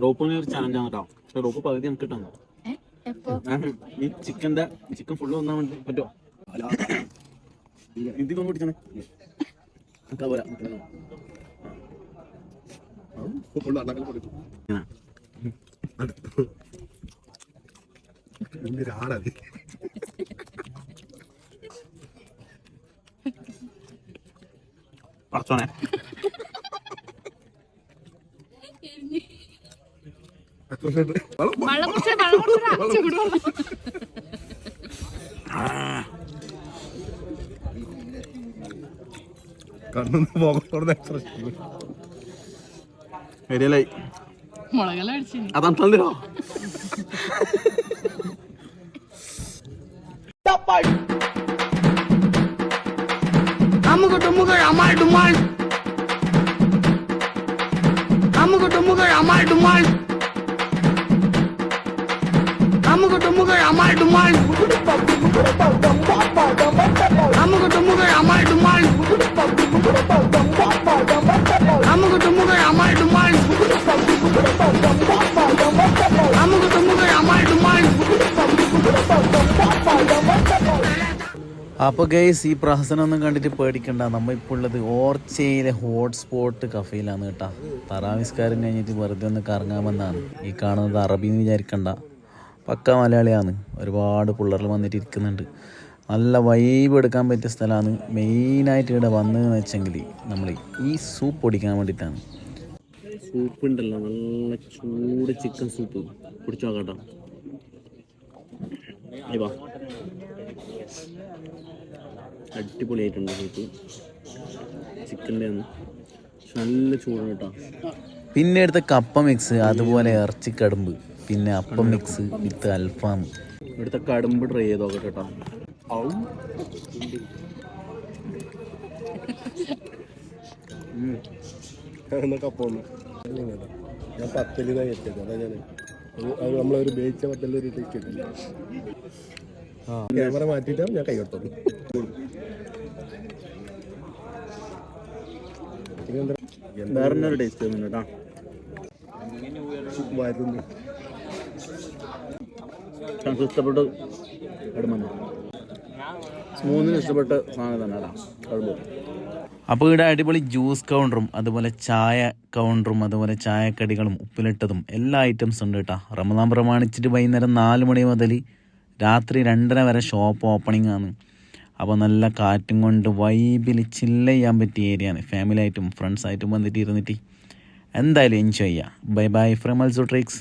Rope ഒരു ചാലഞ്ചാണ് കേട്ടോ. പക്ഷെ റോപ്പ് പകുതി നമുക്ക് കിട്ടാൻ ഈ ചിക്കൻ ഫുള്ള് വന്നാൽ വേണ്ടി പറ്റുമോ? ഇതിൽ പിടിച്ചേ പോരാ. പറച്ചോനെ അതാണല്ലോ അപ്പോൾ ഗൈസ് ഈ പ്രഹസനമൊന്നും കണ്ടിട്ട് പേടിക്കണ്ട. നമ്മൾ ഇപ്പോൾ ഉള്ളത് ഓർച്ചയിലെ ഹോട്ട്സ്പോട്ട് കഫയിലാണ് കേട്ടോ. തറാവിസ്കാരം കഴിഞ്ഞിട്ട് വെറുതെ ഒന്ന് കറങ്ങാമെന്നാണ്. ഈ കാണുന്നത് അറബി എന്ന് വിചാരിക്കണ്ട, പക്ക മലയാളിയാണ്. ഒരുപാട് പിള്ളേർ വന്നിട്ട് ഇരിക്കുന്നുണ്ട്. നല്ല വൈബ് എടുക്കാൻ പറ്റിയ സ്ഥലമാണ്. മെയിനായിട്ട് ഇവിടെ വന്നതെന്ന് വെച്ചെങ്കിൽ നമ്മൾ ഈ സൂപ്പ് പൊടിക്കാൻ വേണ്ടിയിട്ടാണ്. സൂപ്പ് ഉണ്ടല്ലോ, നല്ല ചൂട് ചിക്കൻ സൂപ്പ് കുടിച്ചു നോക്കാട്ടോ. അയ്യോ അടിപൊളിയായിട്ടുണ്ട് സൂപ്പ്. ചിക്കൻ്റെ ആണ്, നല്ല ചൂടാണ് കേട്ടോ. പിന്നെ എടുത്ത കപ്പ മിക്സ്, അതുപോലെ ഇറച്ചി കടുമ്പ്, പിന്നെ അപ്പം മിക്സ് വിത്ത് അൽഫാം. ഇവിടുത്തെ കടുമ്പ് ട്രൈ ചെയ്ത് നോക്കട്ടെ കേട്ടോ. ഞാൻ പത്തലിനാ വെച്ചത്. അതാ ഞാൻ നമ്മളൊരു ബേച്ച പത്തലൊരു ടേസ്റ്റ് ക്യാമറ മാറ്റിയിട്ടാണ് ഞാൻ കൈകൊടുത്തത്. വേറൊരു ടേസ്റ്റ് കേട്ടോ. ഇഷ്ടപ്പെട്ട് സ്മൂന്നിന് ഇഷ്ടപ്പെട്ട സാധനം തന്നെ കേട്ടോ. അപ്പോൾ ഇവിടെ അടിപൊളി ജ്യൂസ് കൗണ്ടറും അതുപോലെ ചായ കൗണ്ടറും അതുപോലെ ചായക്കടികളും ഉപ്പിലിട്ടതും എല്ലാ ഐറ്റംസും ഉണ്ട് കേട്ടോ. റമദാൻ പ്രമാണിച്ചിട്ട് വൈകുന്നേരം 4 മണി മുതൽ രാത്രി 2:30 വരെ ഷോപ്പ് ഓപ്പണിംഗ് ആണ്. അപ്പോൾ നല്ല കാറ്റും കൊണ്ട് വൈബിൽ ചില്ല് ചെയ്യാൻ പറ്റിയ ഏരിയയാണ്. ഫാമിലി ആയിട്ടും ഫ്രണ്ട്സായിട്ടും വന്നിട്ട് ഇരുന്നിട്ട് എന്തായാലും എൻജോയ് ചെയ്യാം. Bye bye from also tricks.